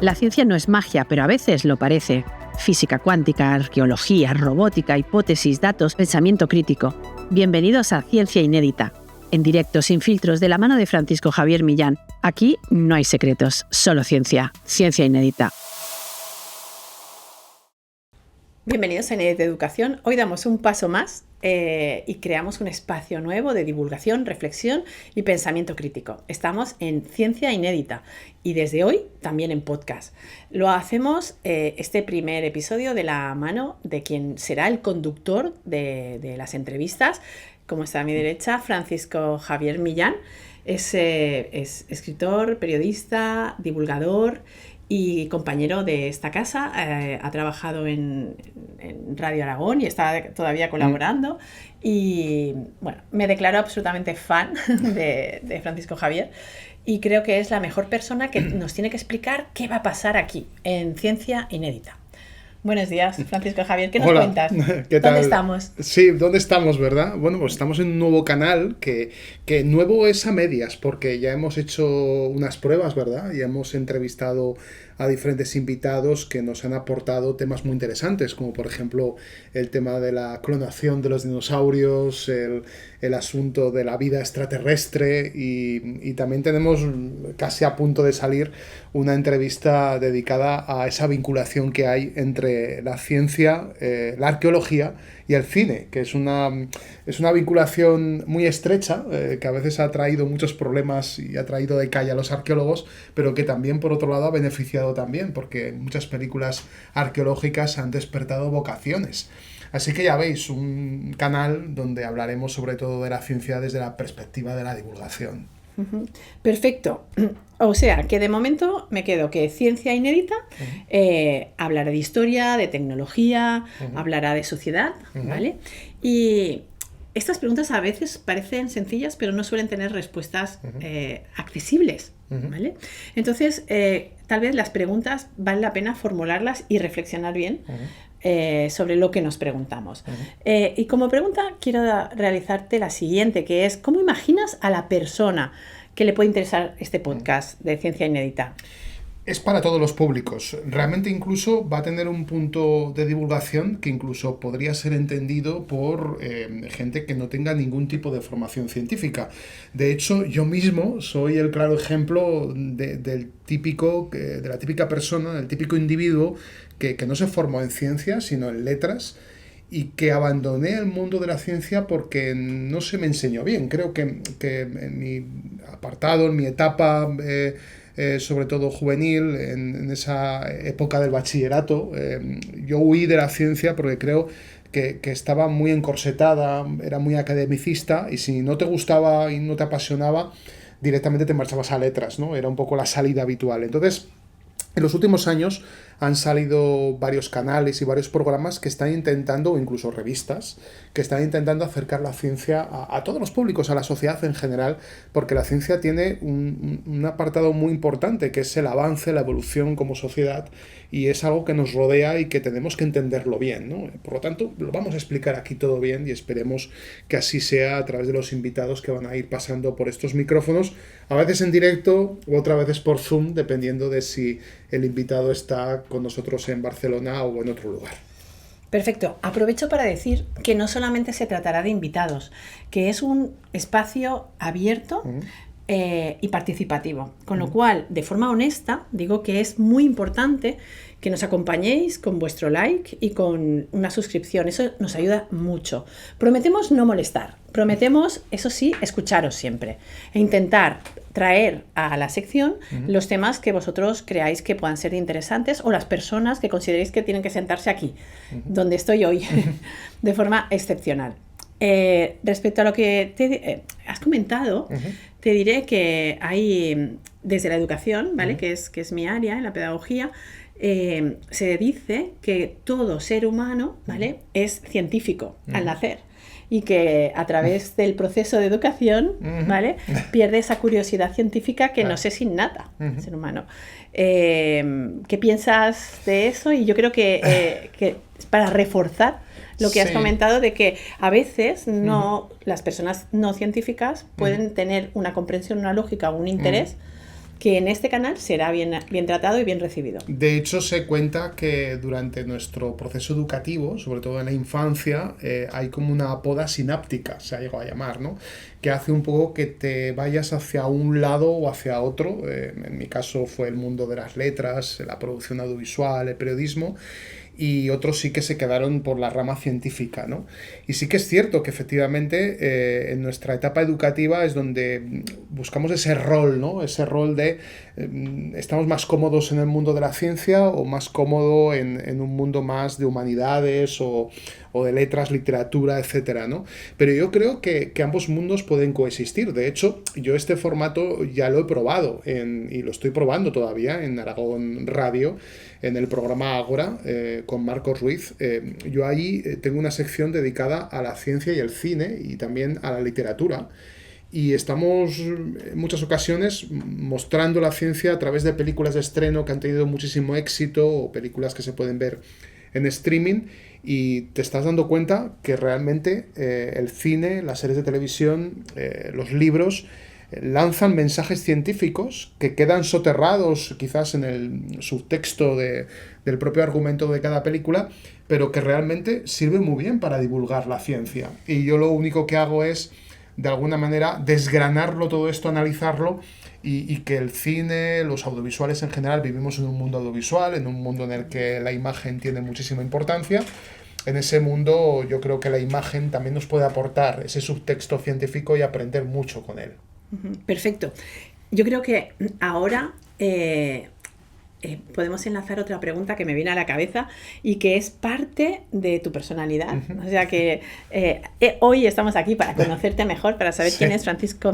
La ciencia no es magia, pero a veces lo parece. Física cuántica, arqueología, robótica, hipótesis, datos, pensamiento crítico. Bienvenidos a Ciencia Inédita. En directo, sin filtros, de la mano de Francisco Javier Millán. Aquí no hay secretos, solo ciencia. Ciencia Inédita. Bienvenidos a Inédita Educación. Hoy damos un paso más y creamos un espacio nuevo de divulgación, reflexión y pensamiento crítico. Estamos en Ciencia Inédita y desde hoy también en podcast. Lo hacemos este primer episodio de la mano de quien será el conductor de las entrevistas. Como está a mi derecha, Francisco Javier Millán. Es escritor, periodista, divulgador y compañero de esta casa. Ha trabajado en Radio Aragón y está todavía colaborando. Y bueno, me declaro absolutamente fan de Francisco Javier y creo que es la mejor persona que nos tiene que explicar qué va a pasar aquí en Ciencia Inédita. Buenos días, Francisco Javier. ¿Qué nos cuentas? ¿Qué tal? ¿Dónde estamos? Sí, ¿dónde estamos, verdad? Bueno, pues estamos en un nuevo canal que nuevo es a medias, porque ya hemos hecho unas pruebas, ¿verdad? Y hemos entrevistado a diferentes invitados que nos han aportado temas muy interesantes, como por ejemplo el tema de la clonación de los dinosaurios, el asunto de la vida extraterrestre y también tenemos casi a punto de salir una entrevista dedicada a esa vinculación que hay entre la ciencia, la arqueología y el cine, que es una vinculación muy estrecha, que a veces ha traído muchos problemas y ha traído de calle a los arqueólogos, pero que también, por otro lado, ha beneficiado también, porque muchas películas arqueológicas han despertado vocaciones. Así que ya veis, un canal donde hablaremos sobre todo de la ciencia desde la perspectiva de la divulgación. Perfecto. O sea, que de momento me quedo que Ciencia Inédita hablará de historia, de tecnología, hablará de sociedad, ¿vale? Y estas preguntas a veces parecen sencillas, pero no suelen tener respuestas accesibles, ¿vale? Entonces, tal vez las preguntas vale la pena formularlas y reflexionar bien sobre lo que nos preguntamos. Y como pregunta quiero realizarte la siguiente, que es: ¿cómo imaginas a la persona que le puede interesar este podcast de Ciencia Inédita? Es para todos los públicos. Realmente incluso va a tener un punto de divulgación que incluso podría ser entendido por gente que no tenga ningún tipo de formación científica. De hecho, yo mismo soy el claro ejemplo de la típica persona, del típico individuo que no se formó en ciencias, sino en letras, y que abandoné el mundo de la ciencia porque no se me enseñó bien. Creo que en mi apartado, en mi etapa, sobre todo juvenil, en esa época del bachillerato, yo huí de la ciencia porque creo que estaba muy encorsetada, era muy academicista, y si no te gustaba y no te apasionaba, directamente te marchabas a letras, ¿no? Era un poco la salida habitual. Entonces, en los últimos años han salido varios canales y varios programas que están intentando, o incluso revistas, que están intentando acercar la ciencia a todos los públicos, a la sociedad en general, porque la ciencia tiene un apartado muy importante, que es el avance, la evolución como sociedad, y es algo que nos rodea y que tenemos que entenderlo bien, ¿no? Por lo tanto, lo vamos a explicar aquí todo bien y esperemos que así sea a través de los invitados que van a ir pasando por estos micrófonos, a veces en directo u otras veces por Zoom, dependiendo de si el invitado está con nosotros en Barcelona o en otro lugar. Perfecto. Aprovecho para decir que no solamente se tratará de invitados, que es un espacio abierto y participativo. Con lo cual, de forma honesta, digo que es muy importante que nos acompañéis con vuestro like y con una suscripción. Eso nos ayuda mucho. Prometemos no molestar. Prometemos, eso sí, escucharos siempre e intentar traer a la sección los temas que vosotros creáis que puedan ser interesantes, o las personas que consideréis que tienen que sentarse aquí, donde estoy hoy, de forma excepcional. Respecto a lo que has comentado, te diré que hay, desde la educación, ¿vale? que es mi área, en la pedagogía, se dice que todo ser humano, ¿vale? es científico al nacer, y que a través del proceso de educación, ¿vale? pierde esa curiosidad científica que nos es innata, el ser humano. ¿Qué piensas de eso? Y yo creo que para reforzar lo que has comentado, de que a veces las personas no científicas pueden tener una comprensión, una lógica o un interés que en este canal será bien tratado y bien recibido. De hecho, se cuenta que durante nuestro proceso educativo, sobre todo en la infancia, hay como una poda sináptica, se ha llegado a llamar, ¿no? Que hace un poco que te vayas hacia un lado o hacia otro. En mi caso fue el mundo de las letras, la producción audiovisual, el periodismo, y otros sí que se quedaron por la rama científica, ¿no? Y sí que es cierto que efectivamente en nuestra etapa educativa es donde buscamos ese rol, ¿no? Ese rol de estamos más cómodos en el mundo de la ciencia o más cómodo en un mundo más de humanidades o de letras, literatura, etcétera, ¿no? Pero yo creo que ambos mundos pueden coexistir. De hecho, yo este formato ya lo he probado y lo estoy probando todavía en Aragón Radio, en el programa Ágora, con Marcos Ruiz. Yo ahí tengo una sección dedicada a la ciencia y el cine y también a la literatura. Y estamos en muchas ocasiones mostrando la ciencia a través de películas de estreno que han tenido muchísimo éxito o películas que se pueden ver en streaming, y te estás dando cuenta que realmente el cine, las series de televisión, los libros lanzan mensajes científicos que quedan soterrados quizás en el subtexto del propio argumento de cada película, pero que realmente sirven muy bien para divulgar la ciencia. Y yo lo único que hago es, de alguna manera, desgranarlo todo esto, analizarlo, y que el cine, los audiovisuales en general, vivimos en un mundo audiovisual, en un mundo en el que la imagen tiene muchísima importancia. En ese mundo yo creo que la imagen también nos puede aportar ese subtexto científico y aprender mucho con él. Perfecto. Yo creo que ahora podemos enlazar otra pregunta que me viene a la cabeza y que es parte de tu personalidad. O sea que hoy estamos aquí para conocerte mejor, para saber quién es Francisco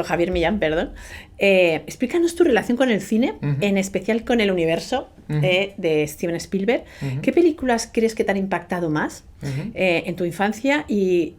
Javier Millán, perdón. Explícanos tu relación con el cine, en especial con el universo de Steven Spielberg. ¿Qué películas crees que te han impactado más en tu infancia? Y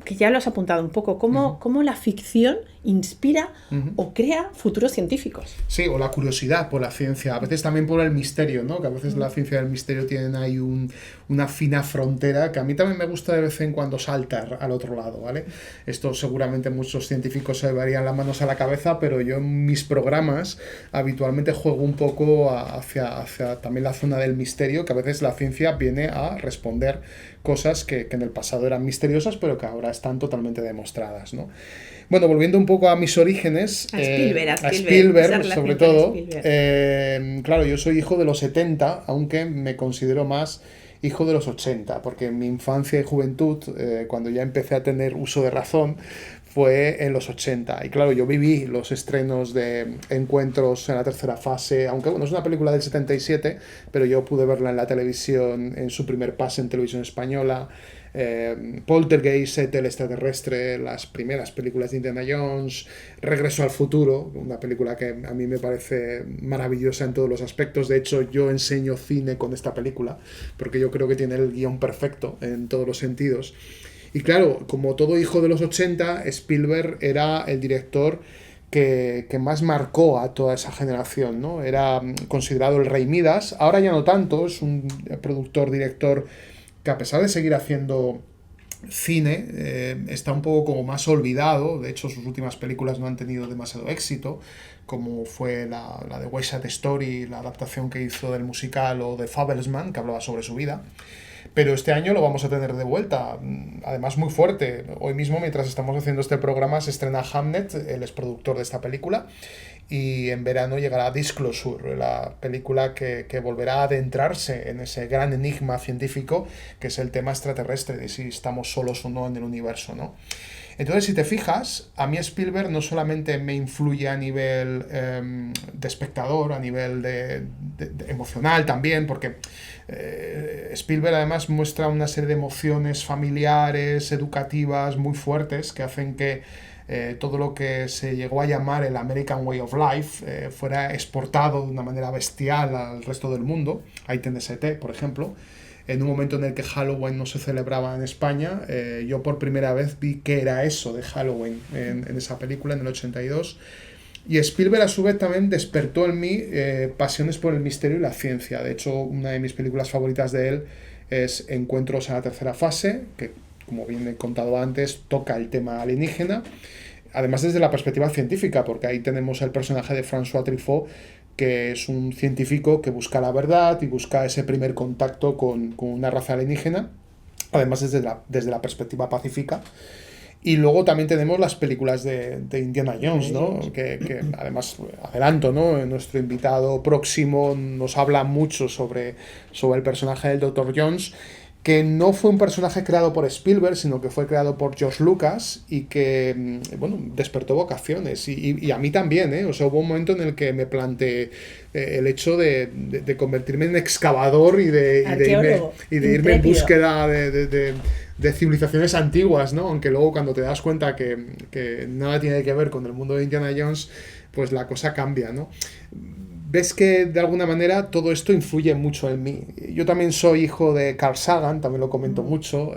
que ya lo has apuntado un poco, cómo la ficción inspira o crea futuros científicos. Sí, o la curiosidad por la ciencia, a veces también por el misterio, ¿no? Que a veces la ciencia y el misterio tienen ahí una fina frontera que a mí también me gusta de vez en cuando saltar al otro lado, ¿vale? Esto seguramente muchos científicos se llevarían las manos a la cabeza, pero yo en mis programas habitualmente juego un poco hacia también la zona del misterio, que a veces la ciencia viene a responder cosas que en el pasado eran misteriosas, pero que ahora están totalmente demostradas, ¿no? Bueno, volviendo un poco a mis orígenes, a Spielberg sobre todo, claro, yo soy hijo de los 70, aunque me considero más hijo de los 80, porque en mi infancia y juventud, cuando ya empecé a tener uso de razón, fue en los 80. Y claro, yo viví los estrenos de Encuentros en la tercera fase, aunque bueno, es una película del 77, pero yo pude verla en la televisión, en su primer pase en televisión española. Poltergeist, El extraterrestre, las primeras películas de Indiana Jones, Regreso al futuro, una película que a mí me parece maravillosa en todos los aspectos. De hecho, yo enseño cine con esta película, porque yo creo que tiene el guión perfecto en todos los sentidos. Y claro, como todo hijo de los 80, Spielberg era el director que más marcó a toda esa generación, ¿no? Era considerado el Rey Midas, ahora ya no tanto, es un productor, director que a pesar de seguir haciendo cine, está un poco como más olvidado. De hecho, sus últimas películas no han tenido demasiado éxito, como fue la de West Side Story, la adaptación que hizo del musical, o de Fabelman, que hablaba sobre su vida. Pero este año lo vamos a tener de vuelta, además muy fuerte. Hoy mismo, mientras estamos haciendo este programa, se estrena Hamnet, él es productor de esta película, y en verano llegará Disclosure, la película que volverá a adentrarse en ese gran enigma científico que es el tema extraterrestre, de si estamos solos o no en el universo, ¿no? Entonces, si te fijas, a mí Spielberg no solamente me influye a nivel de espectador, a nivel de emocional también, porque Spielberg además muestra una serie de emociones familiares, educativas, muy fuertes, que hacen que todo lo que se llegó a llamar el American Way of Life fuera exportado de una manera bestial al resto del mundo. Ahí tenés ET, por ejemplo. En un momento en el que Halloween no se celebraba en España, yo por primera vez vi qué era eso de Halloween en esa película, en el 82. Y Spielberg a su vez también despertó en mí pasiones por el misterio y la ciencia. De hecho, una de mis películas favoritas de él es Encuentros en la tercera fase, que como bien he contado antes, toca el tema alienígena. además desde la perspectiva científica, porque ahí tenemos el personaje de François Truffaut, que es un científico que busca la verdad y busca ese primer contacto con una raza alienígena, además desde la perspectiva pacífica. Y luego también tenemos las películas de Indiana Jones, ¿no? Que además, adelanto, ¿no? Nuestro invitado próximo nos habla mucho sobre el personaje del Dr. Jones, que no fue un personaje creado por Spielberg, sino que fue creado por George Lucas y que, bueno, despertó vocaciones. Y a mí también, ¿eh? O sea, hubo un momento en el que me planteé el hecho de convertirme en excavador y de irme en búsqueda de civilizaciones antiguas, ¿no? Aunque luego cuando te das cuenta que nada tiene que ver con el mundo de Indiana Jones, pues la cosa cambia, ¿no? Ves que de alguna manera todo esto influye mucho en mí. Yo también soy hijo de Carl Sagan, también lo comento mucho.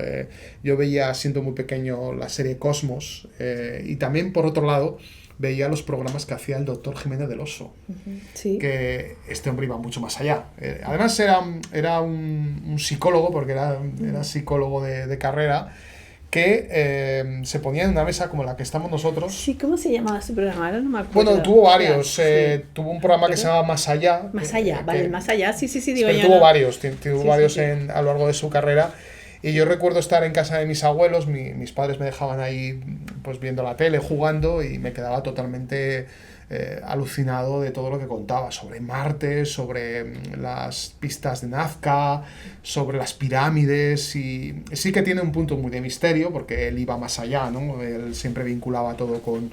Yo veía siendo muy pequeño la serie Cosmos y también por otro lado veía los programas que hacía el doctor Jiménez del Oso, sí. Que este hombre iba mucho más allá. Además era un psicólogo, porque era psicólogo de carrera, que se ponía en una mesa como la que estamos nosotros. Sí, ¿cómo se llamaba su programa? Ahora no me acuerdo. Bueno, tuvo varios. Sí. Tuvo un programa que se llamaba Más Allá. Más Allá, vale, Más Allá, sí, digo pero yo. Tuvo varios a lo largo de su carrera. Y yo recuerdo estar en casa de mis abuelos, mis padres me dejaban ahí pues viendo la tele, jugando, y me quedaba totalmente alucinado de todo lo que contaba sobre Marte, sobre las pistas de Nazca, sobre las pirámides. Y sí que tiene un punto muy de misterio, porque él iba más allá, ¿no? Él siempre vinculaba todo con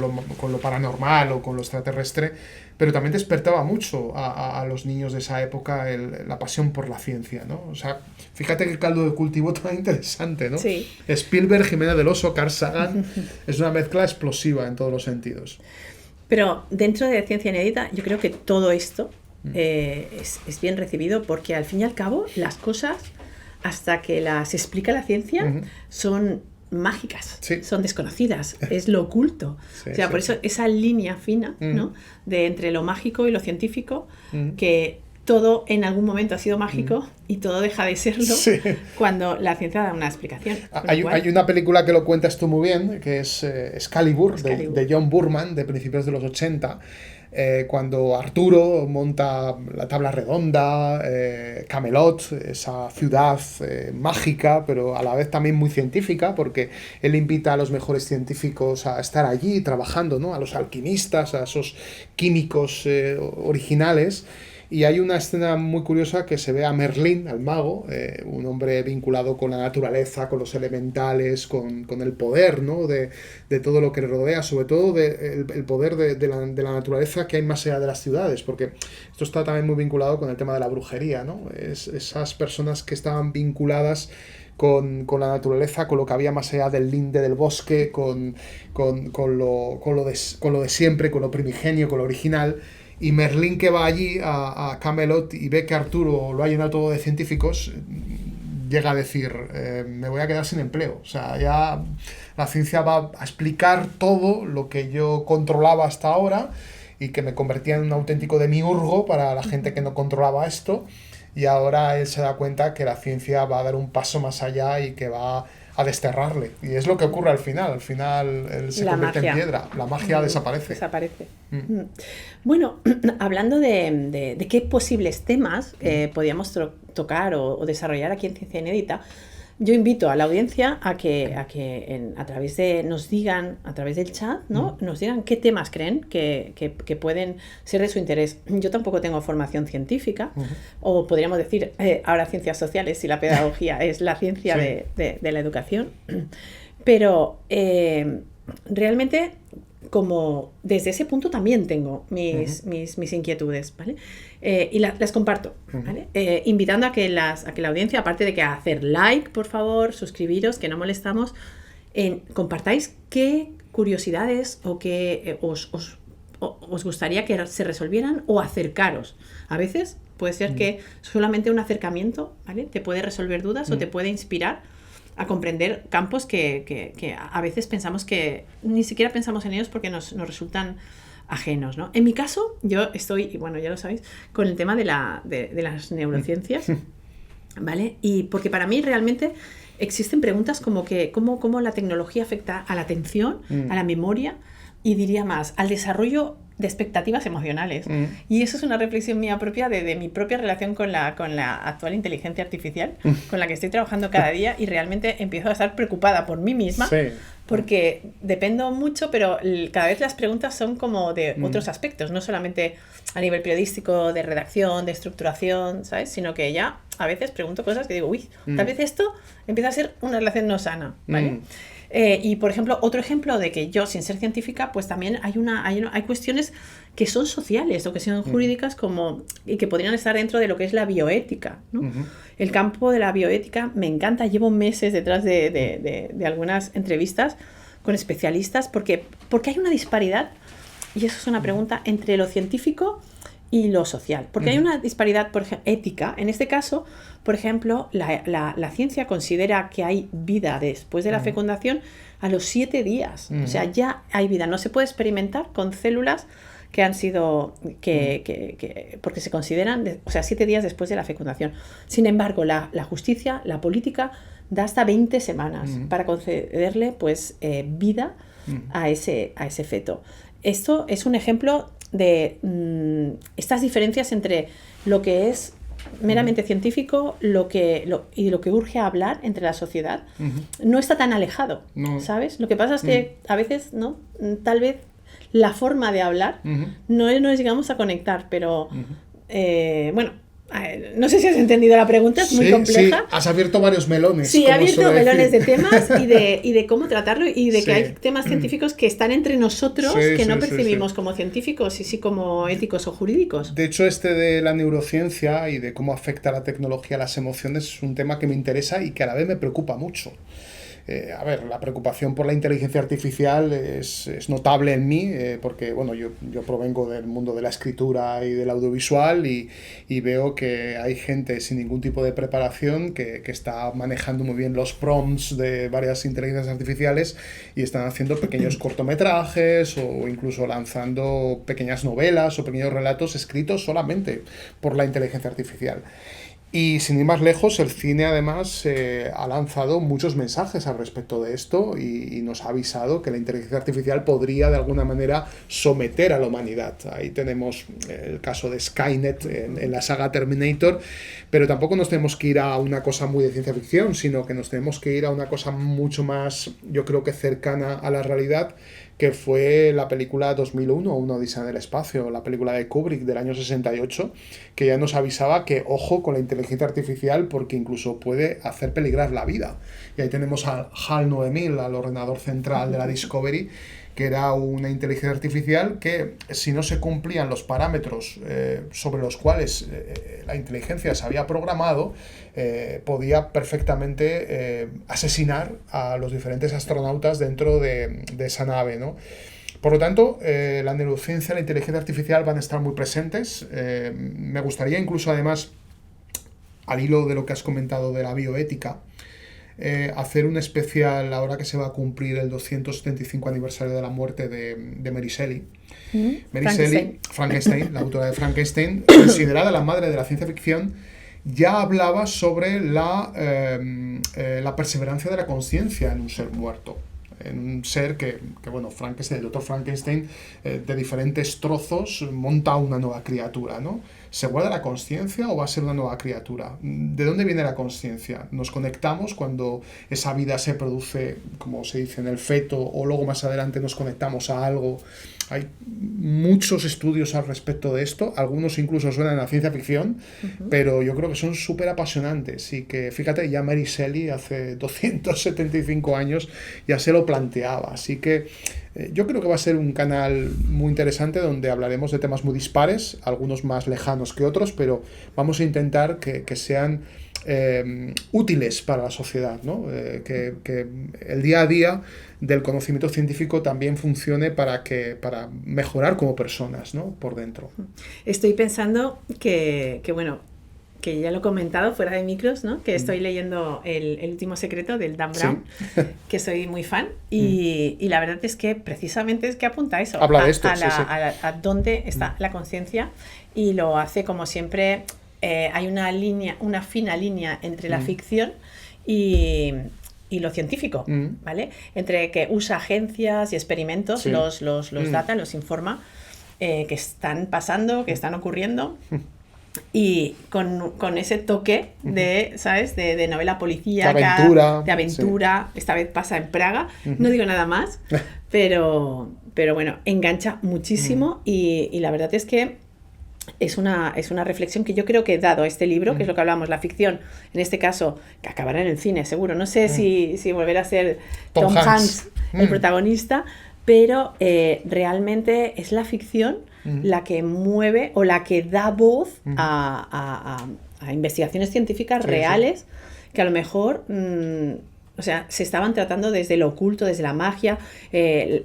lo paranormal o con lo extraterrestre, pero también despertaba mucho a los niños de esa época la pasión por la ciencia, ¿no? O sea, fíjate qué caldo de cultivo tan interesante, ¿no? Sí. Spielberg, Jiménez del Oso, Carl Sagan, es una mezcla explosiva en todos los sentidos. Pero dentro de Ciencia Inédita, yo creo que todo esto es bien recibido, porque al fin y al cabo las cosas, hasta que las explica la ciencia, son mágicas, son desconocidas, es lo oculto. O sea, por eso esa línea fina, ¿no? De entre lo mágico y lo científico, que todo en algún momento ha sido mágico y todo deja de serlo cuando la ciencia da una explicación. Hay una película que lo cuentas tú muy bien, que es Excalibur, de John Boorman, de principios de los 80, cuando Arturo monta la tabla redonda, Camelot, esa ciudad mágica, pero a la vez también muy científica, porque él invita a los mejores científicos a estar allí trabajando, ¿no? A los alquimistas, a esos químicos originales. Y hay una escena muy curiosa que se ve a Merlín, al mago, un hombre vinculado con la naturaleza, con los elementales, con el poder, ¿no? de todo lo que le rodea, sobre todo el poder de la naturaleza que hay más allá de las ciudades, porque esto está también muy vinculado con el tema de la brujería, ¿no? Esas personas que estaban vinculadas con la naturaleza, con lo que había más allá del linde del bosque, con lo de siempre, con lo primigenio, con lo original. Y Merlín, que va allí a Camelot y ve que Arturo lo ha llenado todo de científicos, llega a decir, me voy a quedar sin empleo. O sea, ya la ciencia va a explicar todo lo que yo controlaba hasta ahora y que me convertía en un auténtico demiurgo para la gente que no controlaba esto. Y ahora él se da cuenta que la ciencia va a dar un paso más allá y que va a desterrarle. Y es lo que ocurre al final. Al final él se convierte en piedra. La magia desaparece. Bueno, hablando de qué posibles temas podíamos tocar o desarrollar aquí en Ciencia Inédita, yo invito a la audiencia a que a través de nos digan, a través del chat, ¿no? Nos digan qué temas creen que pueden ser de su interés. Yo tampoco tengo formación científica, o podríamos decir ahora ciencias sociales, si la pedagogía es la ciencia de la educación, pero realmente, como desde ese punto también tengo mis inquietudes, ¿vale? Y las comparto, ¿vale? Invitando a que la audiencia, aparte de que hacer like, por favor, suscribiros, que no molestamos, compartáis qué curiosidades o qué os gustaría que se resolvieran, o acercaros. A veces puede ser que solamente un acercamiento, ¿vale? Te puede resolver dudas o te puede inspirar a comprender campos que a veces pensamos que ni siquiera pensamos en ellos porque nos resultan ajenos, ¿no? En mi caso, yo estoy, y bueno, ya lo sabéis, con el tema de las neurociencias, ¿vale? Y porque para mí realmente existen preguntas como que cómo la tecnología afecta a la atención, a la memoria y diría más, al desarrollo de expectativas emocionales. Y eso es una reflexión mía propia de mi propia relación con la actual inteligencia artificial, con la que estoy trabajando cada día y realmente empiezo a estar preocupada por mí misma, porque dependo mucho, pero cada vez las preguntas son como de otros aspectos, no solamente a nivel periodístico, de redacción, de estructuración, ¿sabes? Sino que ya a veces pregunto cosas que digo, uy, tal vez esto empieza a ser una relación no sana, ¿vale? Y, por ejemplo, otro ejemplo de que yo, sin ser científica, pues también hay cuestiones que son sociales o que son jurídicas y que podrían estar dentro de lo que es la bioética, ¿no? El campo de la bioética me encanta, llevo meses detrás de algunas entrevistas con especialistas porque hay una disparidad, y eso es una pregunta, entre lo científico y lo social. Porque hay una disparidad, por ejemplo, ética. En este caso, por ejemplo, la ciencia considera que hay vida después de la fecundación a los 7 días. O sea, ya hay vida. No se puede experimentar con células que han sido, porque se consideran, 7 días después de la fecundación. Sin embargo, la justicia, la política, da hasta 20 semanas para concederle, pues, vida a ese feto. Esto es un ejemplo de estas diferencias entre lo que es meramente científico y lo que urge a hablar entre la sociedad. No está tan alejado, ¿sabes? Lo que pasa es que a veces, ¿no? Tal vez la forma de hablar no nos llegamos a conectar, pero bueno, no sé si has entendido la pregunta, es muy compleja. Sí, has abierto varios melones. Sí, he abierto melones de temas y de cómo tratarlo y de que hay temas científicos que están entre nosotros que no percibimos como científicos y sí como éticos o jurídicos. De hecho, de la neurociencia y de cómo afecta la tecnología a las emociones es un tema que me interesa y que a la vez me preocupa mucho. A ver, la preocupación por la inteligencia artificial es notable en mí, porque bueno, yo provengo del mundo de la escritura y del audiovisual y veo que hay gente sin ningún tipo de preparación que está manejando muy bien los prompts de varias inteligencias artificiales y están haciendo pequeños cortometrajes o incluso lanzando pequeñas novelas o pequeños relatos escritos solamente por la inteligencia artificial. Y sin ir más lejos, el cine además ha lanzado muchos mensajes al respecto de esto y nos ha avisado que la inteligencia artificial podría de alguna manera someter a la humanidad. Ahí tenemos el caso de Skynet en la saga Terminator, pero tampoco nos tenemos que ir a una cosa muy de ciencia ficción, sino que nos tenemos que ir a una cosa mucho más, yo creo que cercana a la realidad, que fue la película 2001, Una odisea en el espacio, la película de Kubrick del año 68, que ya nos avisaba que ojo con la inteligencia artificial porque incluso puede hacer peligrar la vida. Y ahí tenemos al HAL 9000, al ordenador central de la Discovery, que era una inteligencia artificial que, si no se cumplían los parámetros sobre los cuales la inteligencia se había programado, podía perfectamente asesinar a los diferentes astronautas dentro de esa nave, ¿no? Por lo tanto, la neurociencia y la inteligencia artificial van a estar muy presentes. Me gustaría incluso, además, al hilo de lo que has comentado de la bioética, hacer un especial ahora que se va a cumplir el 275 aniversario de la muerte de Mary Shelley. Mary Shelley, Frankenstein, la autora de Frankenstein, considerada la madre de la ciencia ficción, ya hablaba sobre la perseverancia de la conciencia en un ser muerto. En un ser que bueno, Frankenstein, el doctor Frankenstein, de diferentes trozos monta una nueva criatura, ¿no? ¿Se guarda la consciencia o va a ser una nueva criatura? ¿De dónde viene la consciencia? ¿Nos conectamos cuando esa vida se produce, como se dice, en el feto, o luego más adelante nos conectamos a algo? Hay muchos estudios al respecto de esto, algunos incluso suenan a ciencia ficción, pero yo creo que son súper apasionantes y que, fíjate, ya Mary Shelley hace 275 años ya se lo planteaba, así que yo creo que va a ser un canal muy interesante donde hablaremos de temas muy dispares, algunos más lejanos que otros, pero vamos a intentar que sean útiles para la sociedad, ¿no? Que el día a día del conocimiento científico también funcione para mejorar como personas, ¿no? Por dentro. Estoy pensando que bueno, que ya lo he comentado fuera de micros, ¿no? Que estoy leyendo el último secreto del Dan Brown, ¿sí? Que soy muy fan y la verdad es que precisamente es que apunta a eso, habla de esto, a dónde está la conciencia, y lo hace como siempre. Hay una fina línea entre la ficción y lo científico, ¿vale? Entre que usa agencias y experimentos, Sí. los data, los informa, que están pasando, que están ocurriendo, y con ese toque de, ¿sabes? De novela policíaca, De aventura, sí. Esta vez pasa en Praga, no digo nada más, pero bueno, engancha muchísimo y la verdad es que es una reflexión que yo creo que, dado este libro, que es lo que hablamos, la ficción, en este caso, que acabará en el cine, seguro. No sé si volverá a ser Tom Hanks el protagonista, pero realmente es la ficción la que mueve o la que da voz a investigaciones científicas reales que a lo mejor... o sea, se estaban tratando desde lo oculto, desde la magia,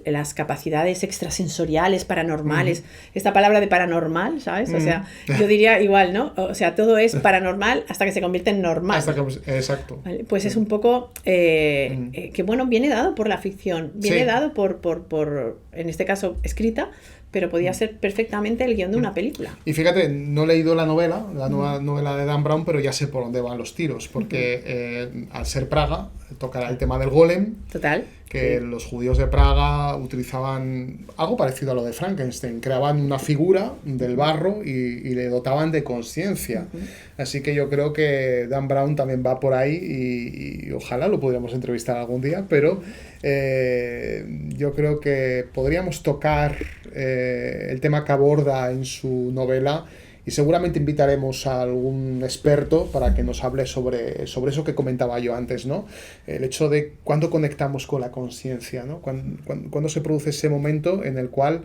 las capacidades extrasensoriales, paranormales. Esta palabra de paranormal, ¿sabes? O sea, yo diría igual, ¿no? O sea, todo es paranormal hasta que se convierte en normal. Exacto. ¿Vale? Pues es un poco que, bueno, viene dado por la ficción, viene dado por, en este caso, escrita, pero podía ser perfectamente el guión de una película. Y fíjate, no he leído la nueva novela de Dan Brown, pero ya sé por dónde van los tiros, porque al ser Praga, tocará el tema del golem. Total. Que los judíos de Praga utilizaban algo parecido a lo de Frankenstein, creaban una figura del barro y le dotaban de conciencia. Así que yo creo que Dan Brown también va por ahí y ojalá lo pudiéramos entrevistar algún día, pero yo creo que podríamos tocar el tema que aborda en su novela. Y seguramente invitaremos a algún experto para que nos hable sobre eso que comentaba yo antes, ¿no? El hecho de cuándo conectamos con la conciencia, ¿no? Cuándo se produce ese momento en el cual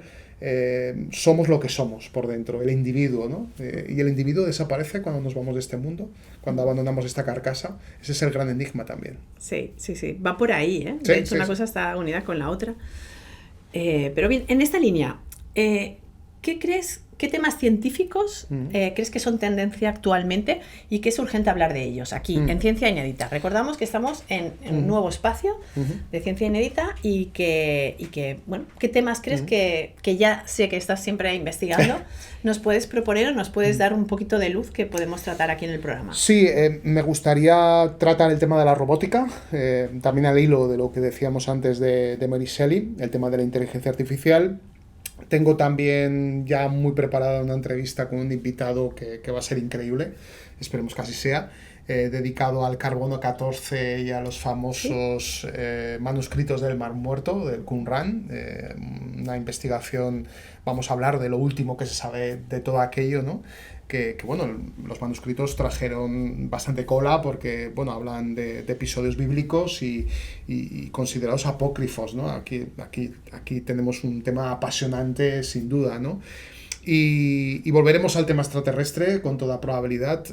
somos lo que somos por dentro, el individuo, ¿no? Y el individuo desaparece cuando nos vamos de este mundo, cuando abandonamos esta carcasa. Ese es el gran enigma también. Sí. Va por ahí, ¿eh? De hecho, una cosa está unida con la otra. Pero bien, en esta línea, ¿qué crees? ¿Qué temas científicos crees que son tendencia actualmente y que es urgente hablar de ellos aquí, en Ciencia Inédita? Recordamos que estamos en un nuevo espacio de Ciencia Inédita y que bueno, ¿qué temas crees que ya sé que estás siempre investigando, nos puedes proponer o nos puedes dar un poquito de luz que podemos tratar aquí en el programa? Sí, me gustaría tratar el tema de la robótica, también al hilo de lo que decíamos antes de Mary Shelley, el tema de la inteligencia artificial. Tengo también ya muy preparada una entrevista con un invitado que va a ser increíble, esperemos que así sea, dedicado al carbono 14 y a los famosos manuscritos del Mar Muerto, del Qumran, una investigación, vamos a hablar de lo último que se sabe de todo aquello, ¿no? Que bueno, los manuscritos trajeron bastante cola porque, bueno, hablan de episodios bíblicos y considerados apócrifos, ¿no? Aquí tenemos un tema apasionante, sin duda, ¿no? Y volveremos al tema extraterrestre con toda probabilidad.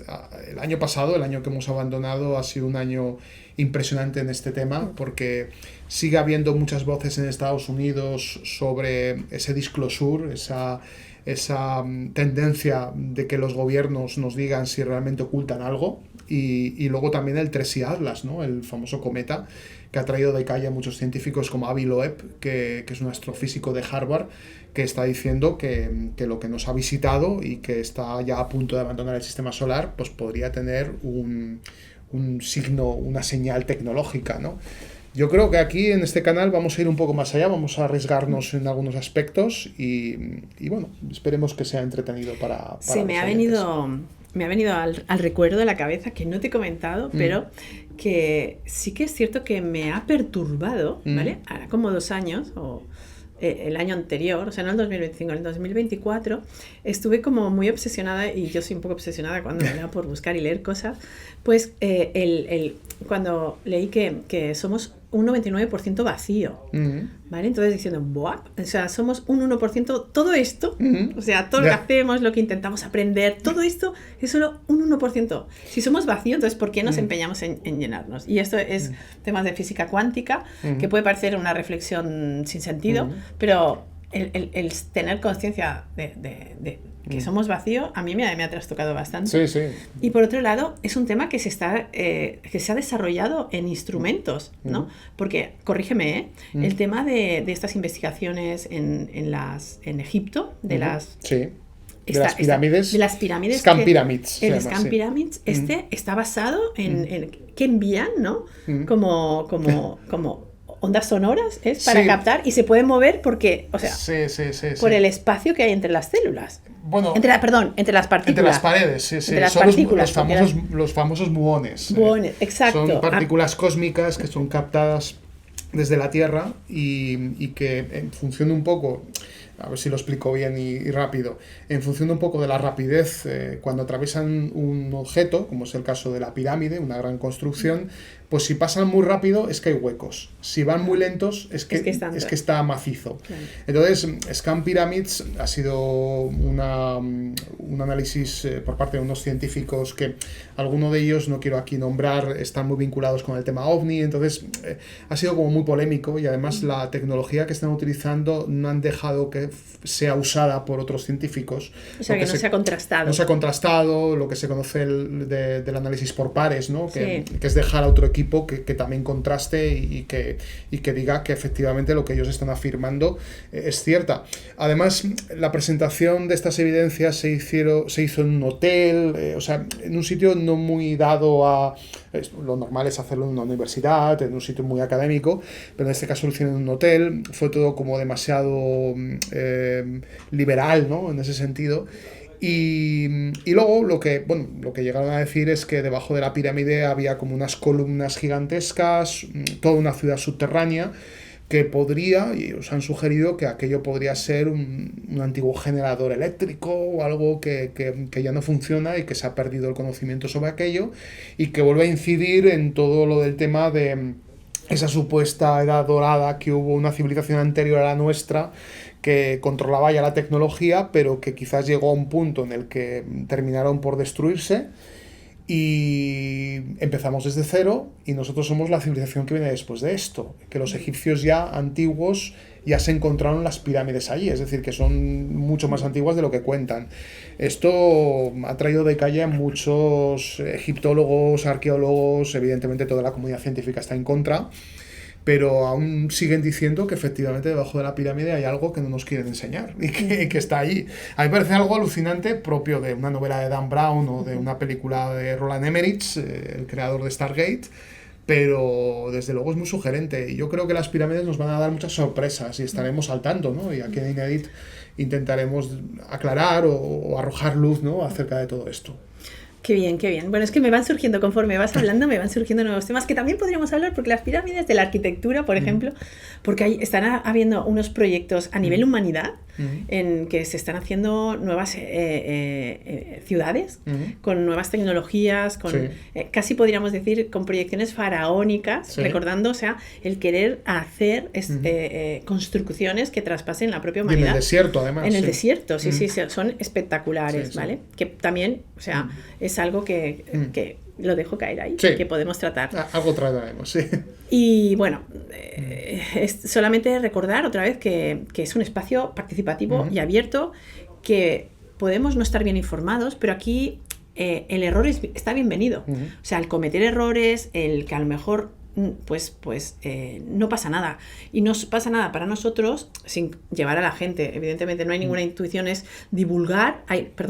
El año pasado, el año que hemos abandonado, ha sido un año impresionante en este tema porque sigue habiendo muchas voces en Estados Unidos sobre ese disclosure, esa tendencia de que los gobiernos nos digan si realmente ocultan algo y luego también el Tracy Atlas, ¿no? El famoso cometa que ha traído de calle a muchos científicos como Avi Loeb, que es un astrofísico de Harvard, que está diciendo que lo que nos ha visitado y que está ya a punto de abandonar el sistema solar, pues podría tener un signo, una señal tecnológica, ¿no? Yo creo que aquí en este canal vamos a ir un poco más allá, vamos a arriesgarnos en algunos aspectos y bueno, esperemos que sea entretenido para sí, me ha venido al recuerdo a la cabeza, que no te he comentado, pero que sí que es cierto que me ha perturbado, ¿vale? Ahora como 2 años, o el año anterior, o sea, no el 2025, en el 2024, estuve como muy obsesionada, y yo soy un poco obsesionada cuando me da por buscar y leer cosas, pues cuando leí que somos un 99% vacío, ¿vale? Entonces diciendo, ¡buah! O sea, somos un 1%, todo esto, o sea, todo lo que hacemos, lo que intentamos aprender, todo esto es solo un 1%. Si somos vacío, entonces ¿por qué nos empeñamos en llenarnos? Y esto es temas de física cuántica, que puede parecer una reflexión sin sentido, pero el tener conciencia de que somos vacío, a mí me ha trastocado bastante. Sí. Y por otro lado, es un tema que se ha desarrollado en instrumentos, ¿no? Porque, corrígeme, el tema de estas investigaciones en Egipto, de las de las pirámides. De las pirámides. Scan Pyramids. El Scan Pyramids, está basado en que envían, ¿no? Como ondas sonoras, para captar, y se pueden mover porque, o sea, por el espacio que hay entre las células. Bueno, entre las partículas. Entre las paredes, sí. Entre las son partículas, los famosos muones. Muones, exacto. Son partículas cósmicas que son captadas desde la Tierra y que en función un poco, a ver si lo explico bien y rápido, en función un poco de la rapidez, cuando atraviesan un objeto, como es el caso de la pirámide, una gran construcción, pues si pasan muy rápido es que hay huecos. Si van muy lentos es que está macizo. Claro. Entonces, Scan Pyramids ha sido un análisis por parte de unos científicos que algunos de ellos, no quiero aquí nombrar, están muy vinculados con el tema OVNI. Entonces, ha sido como muy polémico y además la tecnología que están utilizando no han dejado que sea usada por otros científicos. O sea, que no se ha contrastado. No se ha contrastado, lo que se conoce del análisis por pares, ¿no? Que es dejar a otro equipo que también contraste y que diga que efectivamente lo que ellos están afirmando es cierta. Además, la presentación de estas evidencias se hizo en un hotel, o sea, en un sitio no muy dado a... Lo normal es hacerlo en una universidad, en un sitio muy académico, pero en este caso lo hicieron en un hotel. Fue todo como demasiado liberal, ¿no? En ese sentido. Y luego lo que llegaron a decir es que debajo de la pirámide había como unas columnas gigantescas, toda una ciudad subterránea, que podría, y os han sugerido que aquello podría ser un antiguo generador eléctrico o algo que ya no funciona y que se ha perdido el conocimiento sobre aquello, y que vuelve a incidir en todo lo del tema de esa supuesta edad dorada, que hubo una civilización anterior a la nuestra que controlaba ya la tecnología, pero que quizás llegó a un punto en el que terminaron por destruirse y empezamos desde cero, y nosotros somos la civilización que viene después de esto, que los egipcios ya antiguos ya se encontraron las pirámides allí, es decir, que son mucho más antiguas de lo que cuentan. Esto ha traído de calle a muchos egiptólogos, arqueólogos, evidentemente toda la comunidad científica está en contra, pero aún siguen diciendo que efectivamente debajo de la pirámide hay algo que no nos quieren enseñar y que está ahí. A mí me parece algo alucinante, propio de una novela de Dan Brown o de una película de Roland Emmerich, el creador de Stargate, pero desde luego es muy sugerente. Y yo creo que las pirámides nos van a dar muchas sorpresas y estaremos al tanto, ¿no? Y aquí en Inédit intentaremos aclarar o arrojar luz, ¿no?, acerca de todo esto. Qué bien, qué bien. Bueno, es que me van surgiendo, conforme vas hablando, me van surgiendo nuevos temas que también podríamos hablar, porque las pirámides de la arquitectura, por ejemplo, porque ahí están habiendo unos proyectos a nivel humanidad en que se están haciendo nuevas ciudades con nuevas tecnologías, con casi podríamos decir con proyecciones faraónicas, recordando, o sea, el querer hacer construcciones que traspasen la propia humanidad. Y en el desierto, además. En el desierto, sí, son espectaculares, ¿vale? Que también, o sea, es algo que lo dejo caer ahí, que podemos tratar. Algo trataremos, sí. Y bueno, es solamente recordar otra vez que es un espacio participativo y abierto, que podemos no estar bien informados, pero aquí el error está bienvenido. O sea, el cometer errores, el que a lo mejor pues no pasa nada. Y no pasa nada para nosotros sin llevar a la gente. Evidentemente no hay ninguna intuición, es divulgar,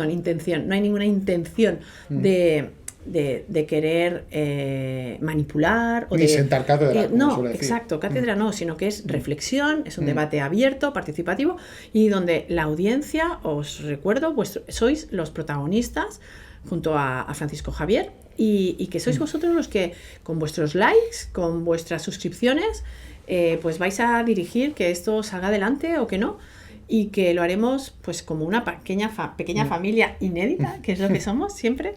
intención. No hay ninguna intención de querer manipular o ni sentar cátedra, no, exacto, cátedra no, sino que es reflexión, es un debate abierto, participativo, y donde la audiencia, os recuerdo, sois los protagonistas junto a Francisco Javier, y que sois vosotros los que con vuestros likes, con vuestras suscripciones, pues vais a dirigir que esto salga adelante o que no, y que lo haremos pues como una pequeña familia inédita, que es lo que somos siempre.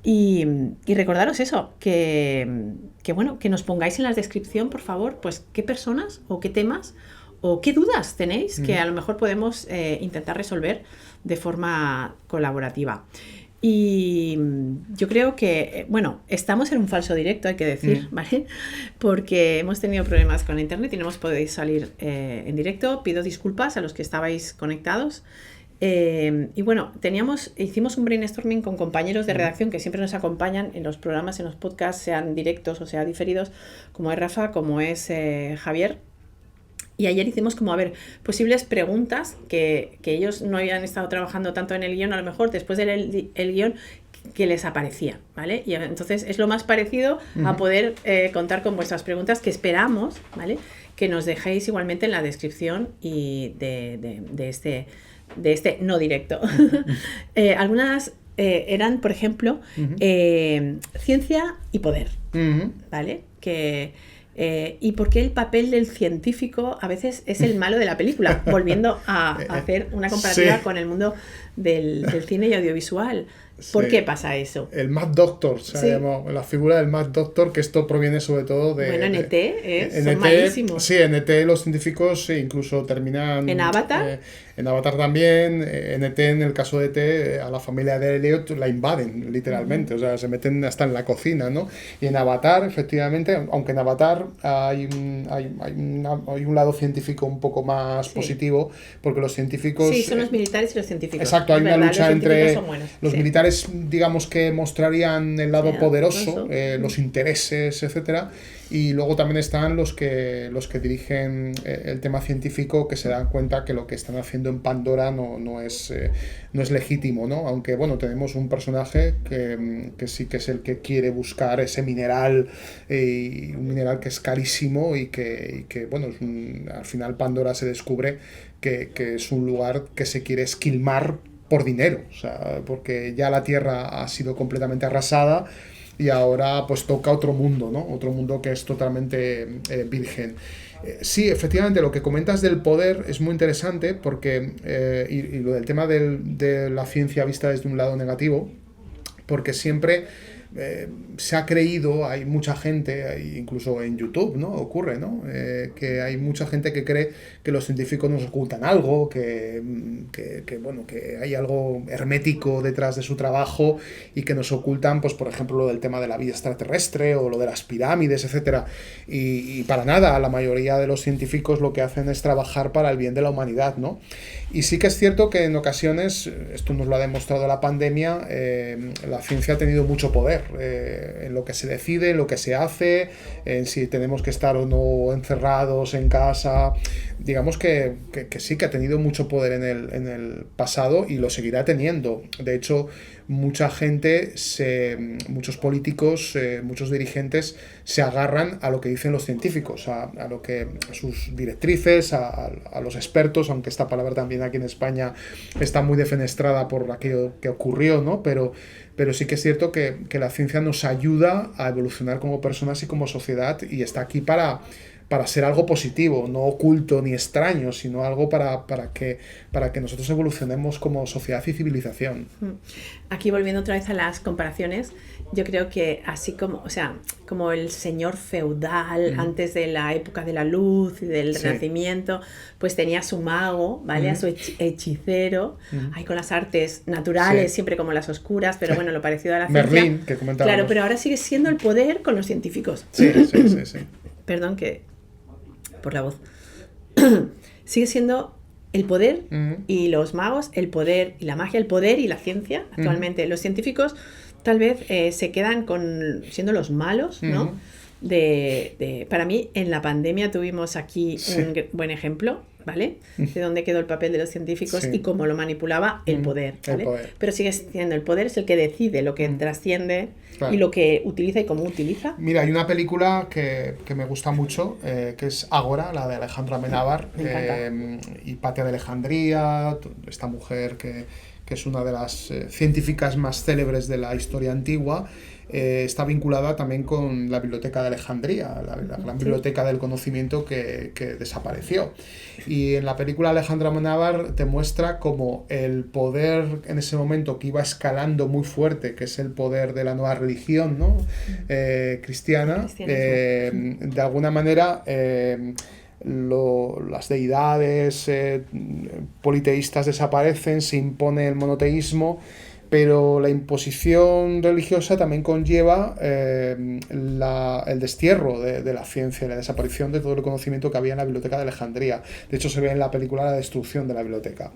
Y recordaros eso, que bueno, que nos pongáis en la descripción, por favor, pues qué personas o qué temas o qué dudas tenéis que a lo mejor podemos intentar resolver de forma colaborativa. Y yo creo que, bueno, estamos en un falso directo, hay que decir, ¿vale? Porque hemos tenido problemas con la internet y no hemos podido salir en directo. Pido disculpas a los que estabais conectados. Y bueno, hicimos un brainstorming con compañeros de redacción que siempre nos acompañan en los programas, en los podcasts, sean directos o sean diferidos, como es Rafa, como es Javier. Y ayer hicimos como, a ver, posibles preguntas que ellos no habían estado trabajando tanto en el guión, a lo mejor después del el guión, que les aparecía, ¿vale? Y entonces es lo más parecido a poder contar con vuestras preguntas, que esperamos, ¿vale?, que nos dejéis igualmente en la descripción y de este no directo. Algunas eran, por ejemplo, ciencia y poder, ¿vale? ¿Y por qué el papel del científico a veces es el malo de la película? Volviendo a hacer una comparativa con el mundo del cine y audiovisual. ¿Por qué pasa eso? El Mad Doctor, se ha llamado, la figura del Mad Doctor, que esto proviene sobre todo de... Bueno, en ET son malísimos. Sí, en ET los científicos incluso terminan... ¿En Avatar? En Avatar también, en ET, en el caso de ET, a la familia de Elliot la invaden, literalmente, o sea, se meten hasta en la cocina, ¿no? Y en Avatar, efectivamente, aunque en Avatar hay un lado científico un poco más positivo, porque los científicos... Sí, son los militares y los científicos. Exacto, hay una lucha entre los militares, digamos, que mostrarían el lado poderoso, los intereses, etcétera, y luego también están los que dirigen el tema científico, que se dan cuenta que lo que están haciendo en Pandora no es legítimo, ¿no? Aunque, bueno, tenemos un personaje que sí que es el que quiere buscar ese mineral, un mineral que es carísimo y que bueno, al final Pandora se descubre que es un lugar que se quiere esquilmar por dinero, o sea, porque ya la Tierra ha sido completamente arrasada y ahora pues toca otro mundo, ¿no? Otro mundo que es totalmente virgen. Sí, efectivamente, lo que comentas del poder es muy interesante porque, y lo del tema de la ciencia vista desde un lado negativo, porque siempre se ha creído, hay mucha gente, incluso en YouTube, ¿no? Ocurre, ¿no? Que hay mucha gente que cree que los científicos nos ocultan algo, que bueno, que hay algo hermético detrás de su trabajo y que nos ocultan, pues por ejemplo, lo del tema de la vida extraterrestre o lo de las pirámides, etcétera. Y para nada, la mayoría de los científicos lo que hacen es trabajar para el bien de la humanidad, ¿no? Y sí que es cierto que en ocasiones, esto nos lo ha demostrado la pandemia, la ciencia ha tenido mucho poder en lo que se decide, en lo que se hace, en si tenemos que estar o no encerrados en casa. Digamos que sí que ha tenido mucho poder en el pasado y lo seguirá teniendo. De hecho, mucha gente, muchos políticos, muchos dirigentes se agarran a lo que dicen los científicos, a sus directrices, a los expertos, aunque esta palabra también aquí en España está muy defenestrada por aquello que ocurrió, ¿no? Pero sí que es cierto que la ciencia nos ayuda a evolucionar como personas y como sociedad y está aquí para ser algo positivo, no oculto ni extraño, sino algo para que nosotros evolucionemos como sociedad y civilización. Aquí volviendo otra vez a las comparaciones, yo creo que así como, o sea, como el señor feudal antes de la época de la luz y del Renacimiento, pues tenía a su mago, ¿vale? A su hechicero, ahí con las artes naturales, siempre como las oscuras, pero bueno, lo parecido a la ciencia. Merlín, que comentábamos. Claro, pero ahora sigue siendo el poder con los científicos. Sí. Perdón que... por la voz. Sigue siendo el poder y los magos, el poder y la magia, el poder y la ciencia actualmente. Los científicos tal vez se quedan siendo los malos, ¿no? Para mí, en la pandemia tuvimos aquí un buen ejemplo, ¿vale? De dónde quedó el papel de los científicos y cómo lo manipulaba el poder, ¿vale? Pero sigue siendo el poder, es el que decide lo que trasciende y lo que utiliza y cómo utiliza. Mira, hay una película que me gusta mucho, que es Ágora, la de Alejandro Amenábar, Hipatia de Alejandría, esta mujer que es una de las científicas más célebres de la historia antigua. Está vinculada también con la Biblioteca de Alejandría, la gran biblioteca del conocimiento que desapareció. Y en la película Alejandro Amenábar te muestra como el poder en ese momento que iba escalando muy fuerte, que es el poder de la nueva religión, ¿no? Cristiana, de alguna manera... las deidades politeístas desaparecen, se impone el monoteísmo, pero la imposición religiosa también conlleva el destierro de la ciencia y la desaparición de todo el conocimiento que había en la Biblioteca de Alejandría. De hecho, se ve en la película la destrucción de la biblioteca.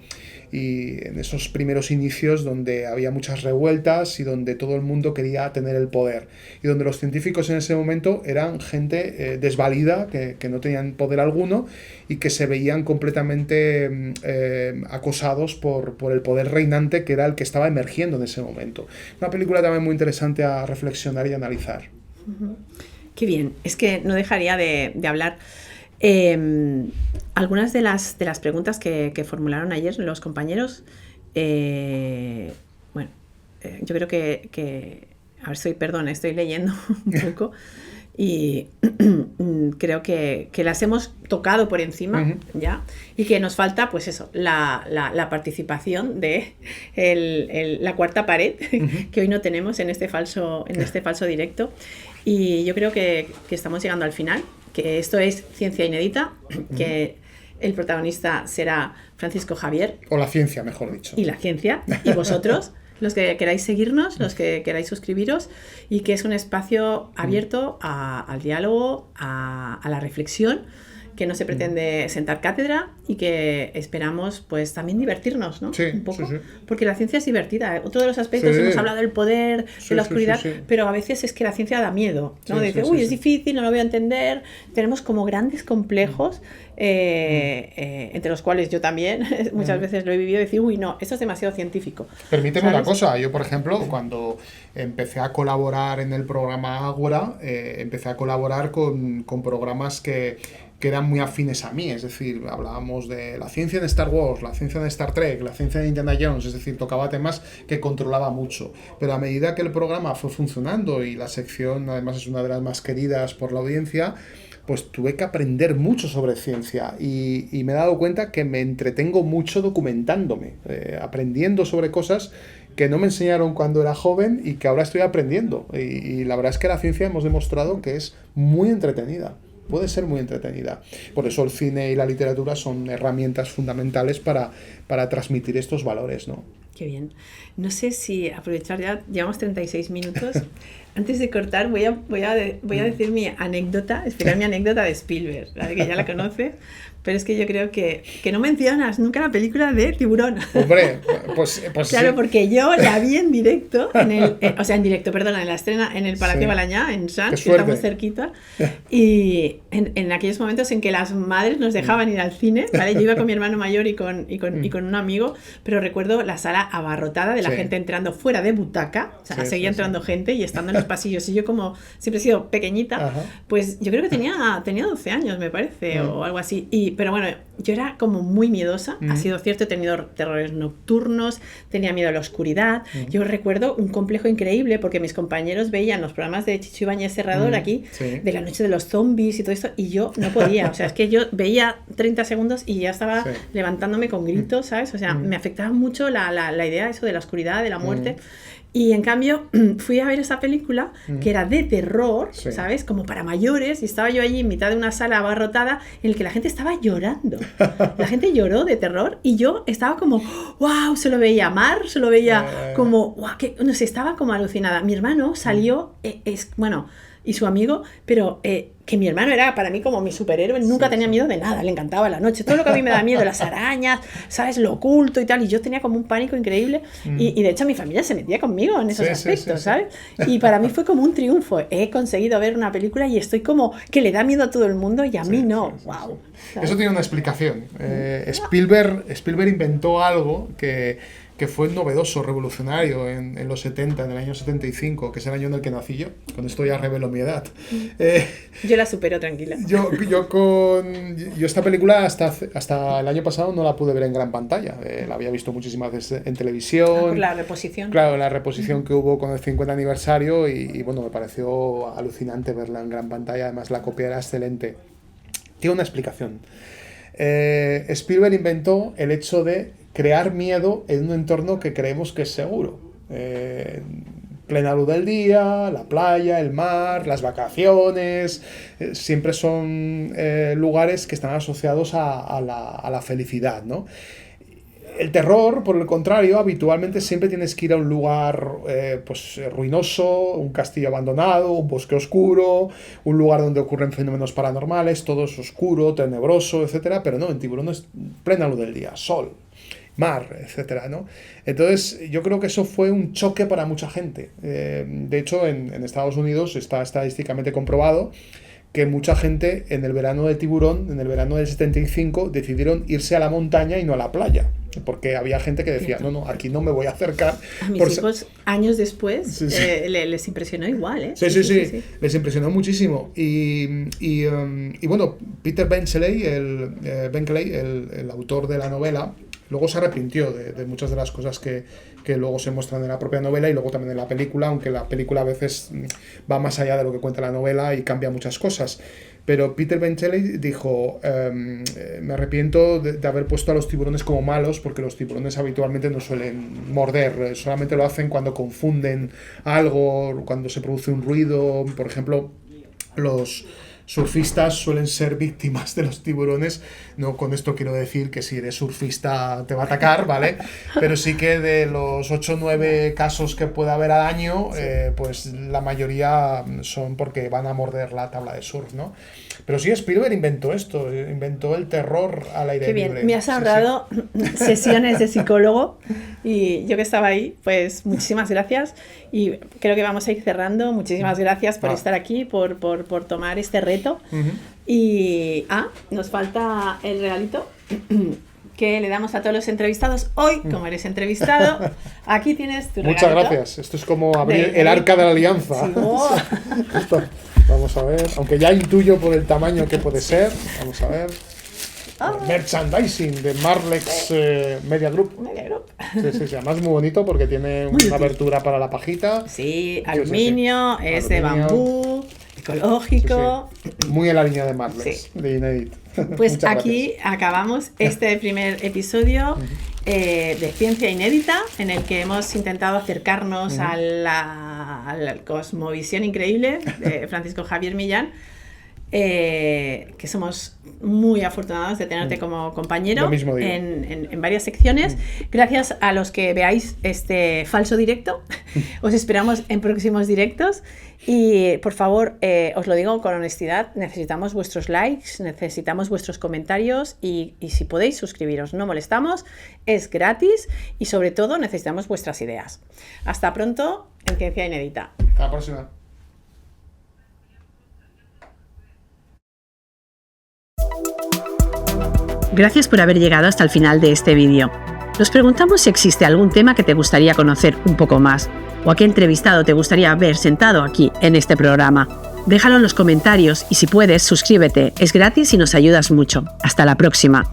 y en esos primeros inicios donde había muchas revueltas y donde todo el mundo quería tener el poder y donde los científicos en ese momento eran gente desvalida, que no tenían poder alguno y que se veían completamente acosados por el poder reinante, que era el que estaba emergiendo en ese momento. Una película también muy interesante a reflexionar y analizar. Qué bien, es que no dejaría de hablar. Algunas de las preguntas que formularon ayer los compañeros, yo creo que a ver, estoy leyendo un poco y creo que las hemos tocado por encima ya, y que nos falta pues eso, la participación de la cuarta pared que hoy no tenemos en este falso directo, y yo creo que estamos llegando al final, que esto es Ciencia Inédita, que el protagonista será Francisco Javier. O la ciencia, mejor dicho. Y la ciencia, y vosotros, los que queráis seguirnos, los que queráis suscribiros, y que es un espacio abierto al diálogo, a la reflexión, que no se pretende sentar cátedra y que esperamos pues también divertirnos, ¿no? Sí, un poco, sí. Porque la ciencia es divertida, ¿eh? Otro de los aspectos, hemos hablado del poder, de la oscuridad, pero a veces es que la ciencia da miedo, ¿no? Dice, es difícil, no lo voy a entender. Tenemos como grandes complejos, entre los cuales yo también muchas veces lo he vivido, y decir, no, esto es demasiado científico. Permíteme una cosa, yo por ejemplo, cuando empecé a colaborar en el programa Ágora, empecé a colaborar con programas que eran muy afines a mí, es decir, hablábamos de la ciencia en Star Wars, la ciencia en Star Trek, la ciencia en Indiana Jones, es decir, tocaba temas que controlaba mucho, pero a medida que el programa fue funcionando y la sección además es una de las más queridas por la audiencia, pues tuve que aprender mucho sobre ciencia y me he dado cuenta que me entretengo mucho documentándome, aprendiendo sobre cosas que no me enseñaron cuando era joven y que ahora estoy aprendiendo, y la verdad es que la ciencia hemos demostrado que es muy entretenida. Puede ser muy entretenida. Por eso el cine y la literatura son herramientas fundamentales para transmitir estos valores, ¿no? Qué bien. No sé si aprovechar, ya llevamos 36 minutos. Antes de cortar voy a decir mi anécdota, explicar mi anécdota de Spielberg, ¿vale? Que ya la conoces, pero es que yo creo que no mencionas nunca la película de Tiburón. Hombre, pues claro, sí. Porque yo la vi en directo, en la estrena en el Palacio Balañá, en Sants, que estamos cerquita, y en aquellos momentos en que las madres nos dejaban ir al cine, ¿vale? Yo iba con mi hermano mayor y con un amigo, pero recuerdo la sala abarrotada de la gente entrando fuera de butaca, o sea, seguía entrando gente y estando en los pasillos, y yo como siempre he sido pequeñita, pues yo creo que tenía 12 años, me parece, o algo así, pero bueno, yo era como muy miedosa, ha sido cierto, he tenido terrores nocturnos, tenía miedo a la oscuridad, yo recuerdo un complejo increíble porque mis compañeros veían los programas de Chicho Ibáñez Serrador aquí, de la noche de los zombies y todo esto, y yo no podía, o sea, es que yo veía 30 segundos y ya estaba levantándome con gritos, ¿sabes? O sea, me afectaba mucho la idea eso de la oscuridad, de la muerte. Y en cambio fui a ver esa película que era de terror, ¿sabes? Como para mayores, y estaba yo allí en mitad de una sala abarrotada en la que la gente estaba llorando. La gente lloró de terror y yo estaba como, wow, se lo veía Mar, se lo veía como, wow, que, no sé, estaba como alucinada. Mi hermano salió, y su amigo, pero que mi hermano era para mí como mi superhéroe, nunca tenía miedo de nada, le encantaba la noche, todo lo que a mí me da miedo, las arañas, ¿sabes? Lo oculto y tal, y yo tenía como un pánico increíble, y de hecho mi familia se metía conmigo en esos aspectos, ¿sabes? Y para mí fue como un triunfo, he conseguido ver una película y estoy como que le da miedo a todo el mundo y a mí no, wow. ¿Sabes? Eso tiene una explicación. Spielberg inventó algo que fue novedoso, revolucionario en los 70, en el año 75, que es el año en el que nací yo. Con esto ya revelo mi edad. Yo la supero tranquila. Yo esta película hasta el año pasado no la pude ver en gran pantalla. La había visto muchísimas veces en televisión. Por la reposición. Claro, la reposición que hubo con el 50 aniversario y bueno, me pareció alucinante verla en gran pantalla. Además, la copia era excelente. Tiene una explicación. Spielberg inventó el hecho de crear miedo en un entorno que creemos que es seguro. Plena luz del día, la playa, el mar, las vacaciones, siempre son lugares que están asociados a la felicidad, ¿no? El terror, por el contrario, habitualmente siempre tienes que ir a un lugar ruinoso, un castillo abandonado, un bosque oscuro, un lugar donde ocurren fenómenos paranormales, todo es oscuro, tenebroso, etcétera. Pero no, en Tiburón es plena luz del día, sol. mar, etcétera, ¿no? Entonces, yo creo que eso fue un choque para mucha gente. De hecho, en Estados Unidos está estadísticamente comprobado que mucha gente en el verano de Tiburón, en el verano del 75, decidieron irse a la montaña y no a la playa. Porque había gente que decía, no, aquí no me voy a acercar. A mis hijos, años después, les impresionó igual, ¿eh? Sí. Les impresionó muchísimo. Y bueno, Peter Benchley, el autor de la novela, luego se arrepintió de muchas de las cosas que luego se muestran en la propia novela y luego también en la película, aunque la película a veces va más allá de lo que cuenta la novela y cambia muchas cosas. Pero Peter Benchley dijo, me arrepiento de haber puesto a los tiburones como malos, porque los tiburones habitualmente no suelen morder, solamente lo hacen cuando confunden algo, cuando se produce un ruido. Por ejemplo, los surfistas suelen ser víctimas de los tiburones. No con esto quiero decir que si eres surfista te va a atacar, ¿vale? Pero sí que de los 8 o 9 casos que puede haber al año, pues la mayoría son porque van a morder la tabla de surf, ¿no? Pero sí, Spielberg inventó esto, inventó el terror al aire libre. Qué bien, me has ahorrado sesiones de psicólogo y yo que estaba ahí, pues muchísimas gracias y creo que vamos a ir cerrando. Muchísimas gracias por estar aquí, por tomar este reto. Y nos falta el regalito que le damos a todos los entrevistados. Hoy, como eres entrevistado, aquí tienes tu regalito. Muchas gracias. Esto es como abrir el arca de la alianza. Sí, oh. Esto, vamos a ver, aunque ya intuyo por el tamaño que puede ser. Vamos a ver. Merchandising de Marlex Media Group. Sí, además es muy bonito porque tiene una abertura para la pajita. Sí, aluminio, es de bambú, ecológico. Sí. Muy en la línea de Marlex, de Inédit. Pues aquí acabamos este primer episodio de Ciencia Inédita, en el que hemos intentado acercarnos a la cosmovisión increíble de Francisco Javier Millán. Que somos muy afortunados de tenerte como compañero en varias secciones. Gracias a los que veáis este falso directo. Os esperamos en próximos directos y por favor, os lo digo con honestidad, necesitamos vuestros likes, necesitamos vuestros comentarios y si podéis suscribiros, no molestamos, es gratis y sobre todo necesitamos vuestras ideas. Hasta pronto en Ciencia Inédita. Hasta la próxima. Gracias por haber llegado hasta el final de este vídeo. Nos preguntamos si existe algún tema que te gustaría conocer un poco más o a qué entrevistado te gustaría ver sentado aquí en este programa. Déjalo en los comentarios y si puedes, suscríbete. Es gratis y nos ayudas mucho. Hasta la próxima.